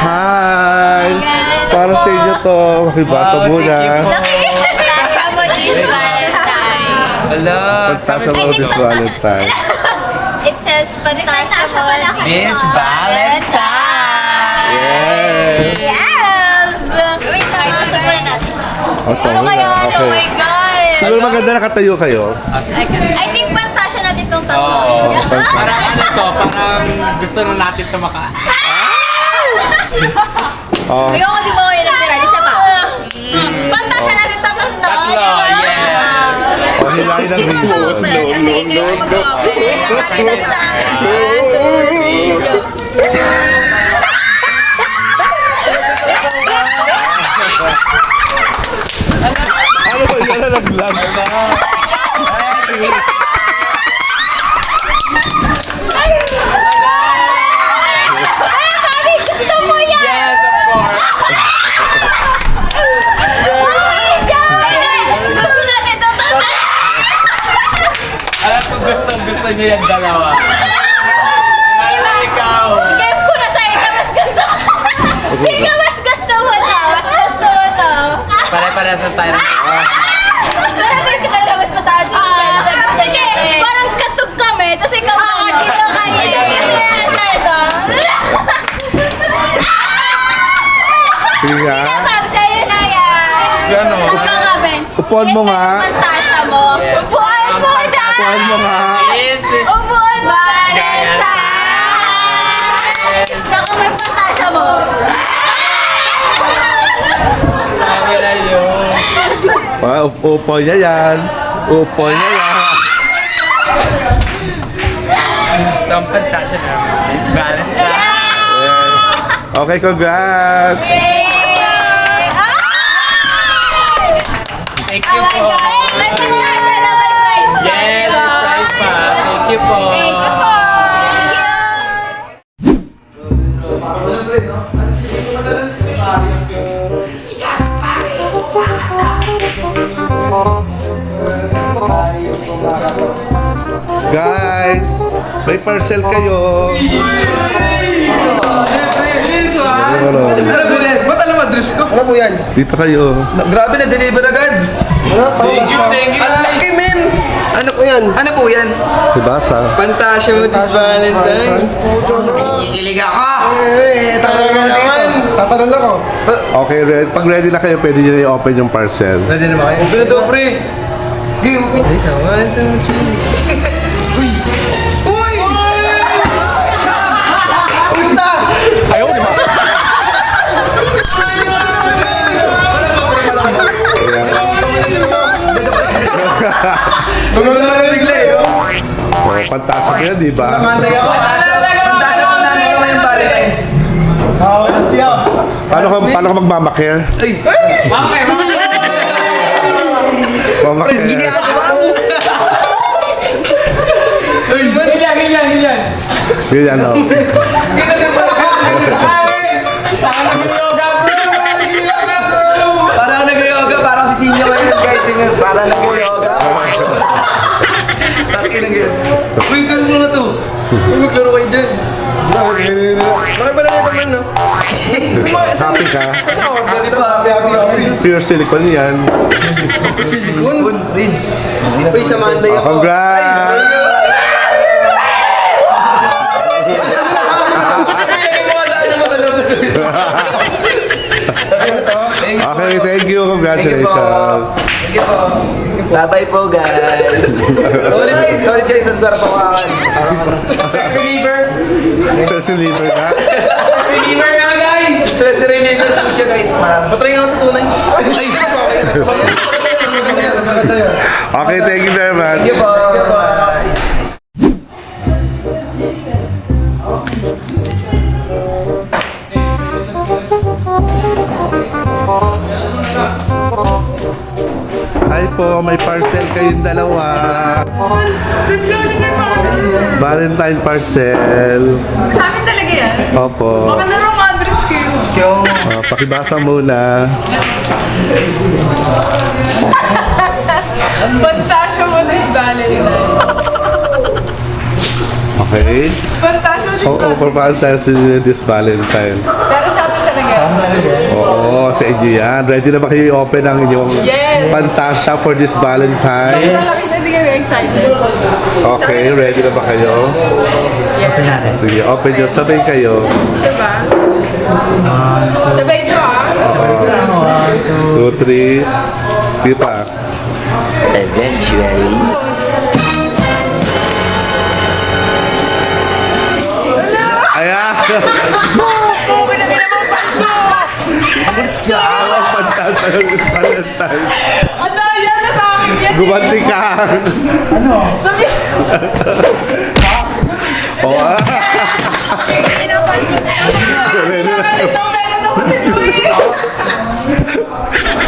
Hi! Para sa inyo to. Makibasa muna. Natasha mo this Valentine. Hello. Pagtasa mo this Valentine. It says Pantasha mo This Valentine. Yes! Yes! Wait, susubukan natin. Okay, Ano kaya? okay. Oh my God! Siguro maganda nakatayo kayo. I think Pantasha natin itong tatlo. Oo. Parang ano to, parang gusto na natin ito Oh, Ayoko, di ba kayo nagtira? Isa pa. Pantasya natin tatlo. Tatlo, yes. oh hilahin ng video. Kasi kayo mag-open. Ano ba yun? Nalaglag. Gusto mo yan? Yes, of course. Gusto natin itong tatlo. Alam ko gusto niyo yung dalawa. Lalo ikaw. Give ko na sa'yo na mas gusto ko. Ikaw mas gusto mo to. Mas gusto mo to. Pare-pares na tayo. Marami ka talaga mas mataas yung sige, parang katog kami, tapos ikaw na dito kayo. Sige nga. Ma'am, sa'yo na yan. Gano'n. Kami. Upuan mo nga. Pantasya mo. Upuan mo na. Upuan mo nga. Yes. Upuan mo. Saka may pantasya mo. Sabi na yun. Upo niya yan. Upo niya yan. Ito ang pantasya namin. It's Valentine. Yes. Okay, congrats. Thank you Oh my po. God. May pantasya na may prize pa. Yes, surprise pa. Thank you po. Thank you po. Thank you. Guys, may parcel kayo. Ano? Ba't alam address ko? Ano po yan? Dito kayo. Grabe na deliver agad. Thank you, thank you. Ang laki, men! Ano po yan? Ano po yan? Ibasa. Pantasya mo this Valentine. Ikilig ako! Talaga naman! Tatanong ako. Okay, pag ready na kayo, pwede nyo na i-open yung parcel. Ready na ba kayo? Open na to, pre! Okay, open. Isa, 1, 2, 3. Uy! Uy! Punta! Ayaw, di ba? Maganda na bigla eh. Oh, pantasya ko yan, di ba? Manday ako. Pantasya po namin ko ngayong Valentine's. Paano ka magmamakir? Ay! Mamakir. Ay! Ganyan, no? Parang nag-yoga, parang si Sinyo ngayon guys. Parang nag-yoga. Taki na ganyan. Uy, gano'n mo na to. Uy, maglaro kayo dyan. Bakit pala nito man, no? Happy ka? Saan ako? Ganito, happy. Pure silicone yan. Silikon? Uy, sa Monday Oh, ako. congrats! Okay, thank you. Congratulations. Thank you po. Bye-bye po, guys. Solid guys, ang sarap ako kakan. Stress reliever ka? Reliever nga, guys. Stress reliever po siya, guys. Patry ako sa tunay. Ay, Okay, thank you very much. Thank you po. Bye. Hi po, may parcel kayong dalawa. Valentine parcel. Sa amin talaga yan. Opo. Baka na wrong address kayo. Pakibasa muna. Pantasya mo this Valentine. Okay. Pantasya Oo, for Valentine's this Valentine. Pero sa amin talaga yan. Oo, sa inyo yan. Ready na ba kayo i-open ang inyong Yes. Fantasia for this Valentine? Malaki na hindi kami excited. Okay, ready na ba kayo? Yes. Sige, open nyo. Sabay kayo. Diba? Sabay nyo ah. 2, 3. Sige pa. Eventually. Ayan! Okay na kinamang paldo! Valentine. Ano yan? Natakit yan. Gumanti ka! Oo ah!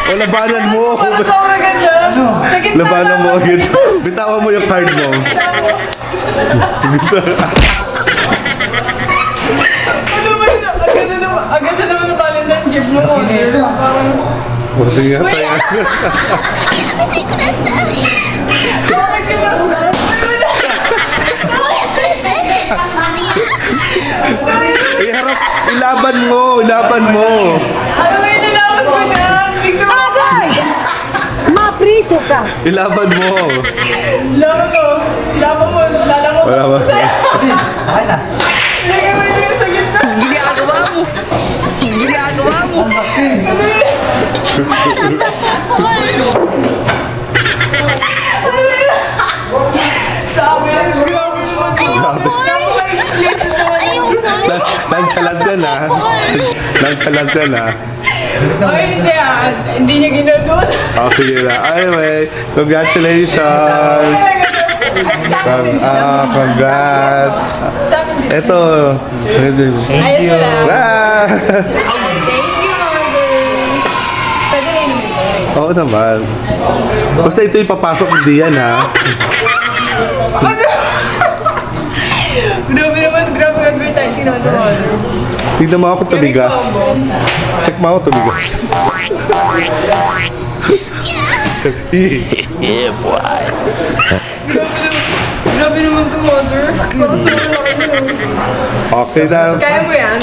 O, labanan mo! Sobrang ganda. Sa gitna Labanan mo agad. Bitawan mo yung card mo. Ano ba yun? Ang ganda naman na Valentine gift mo. Parang... O, sige nga tayo. Iharap, ilaban mo, ilaban mo. Ano ba yung nalaman ko yan? Tignan mo. Mapriso ka. Ilaban mo. Laban ko. Laban mo. Lalangot Wala ba? ako sa'yo. Lagay mo yun sa gitna. Sabi lang, grabe naman. Nagsalag yan ah. Nagsalag yan ah. Ay, hindi ah. Hindi niya ginagawa. O, sige na. Anyway, congratulations. Congrats. Sa amin din. Ito. Ayun na lang. Ah! Thank you, mother. Pwede na inumin ko. Oo naman. Basta ito yung papasok, hindi yan ha. Grabe naman, grabe advertising naman ng mother. Tignan mo ako tumigas. Check mo ako tumigas. Yeah, boy. Grabe naman to mother. Parang sobrang laki na. Okay na. Kaya mo yan?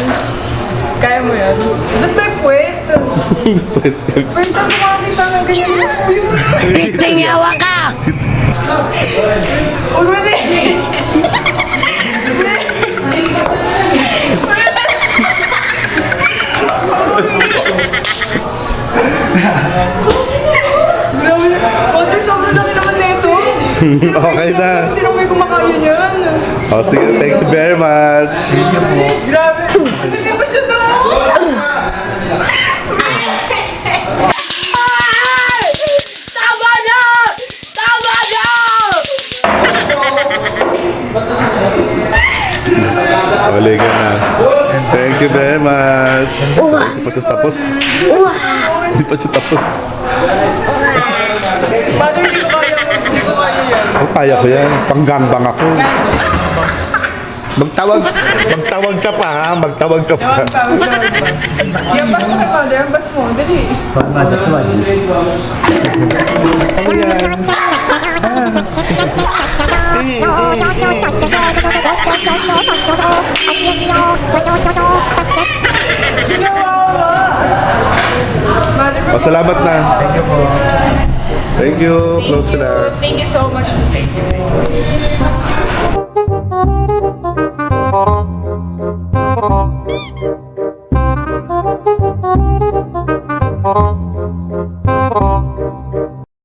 Kaya mo yan? Ba't may puwet? First time ko makakita ng ganyan. Tingawa ka. Huwag mo din! Grabe na. Mother, sobrang laki naman na ito. Okay na. Sino may kumakain yan? O sige, thank you very much. Grabe. Hindi ba siya to? Tama na! Tama na! Huli ka na. Thank you very much. Hindi pa siya tapos. Hindi pa siya tapos. Mother, hindi ko kaya. Hindi ko kaya yan. Oh, kaya ko yan. Panggangbang ako. Magtawag ka pa ha. Magtawag ka pa. Yung bas mo kay mother, yung bas mo. Dali. Mother, O, salamat na. Thank you po. Thank you. Close na. Thank you so much, Miss.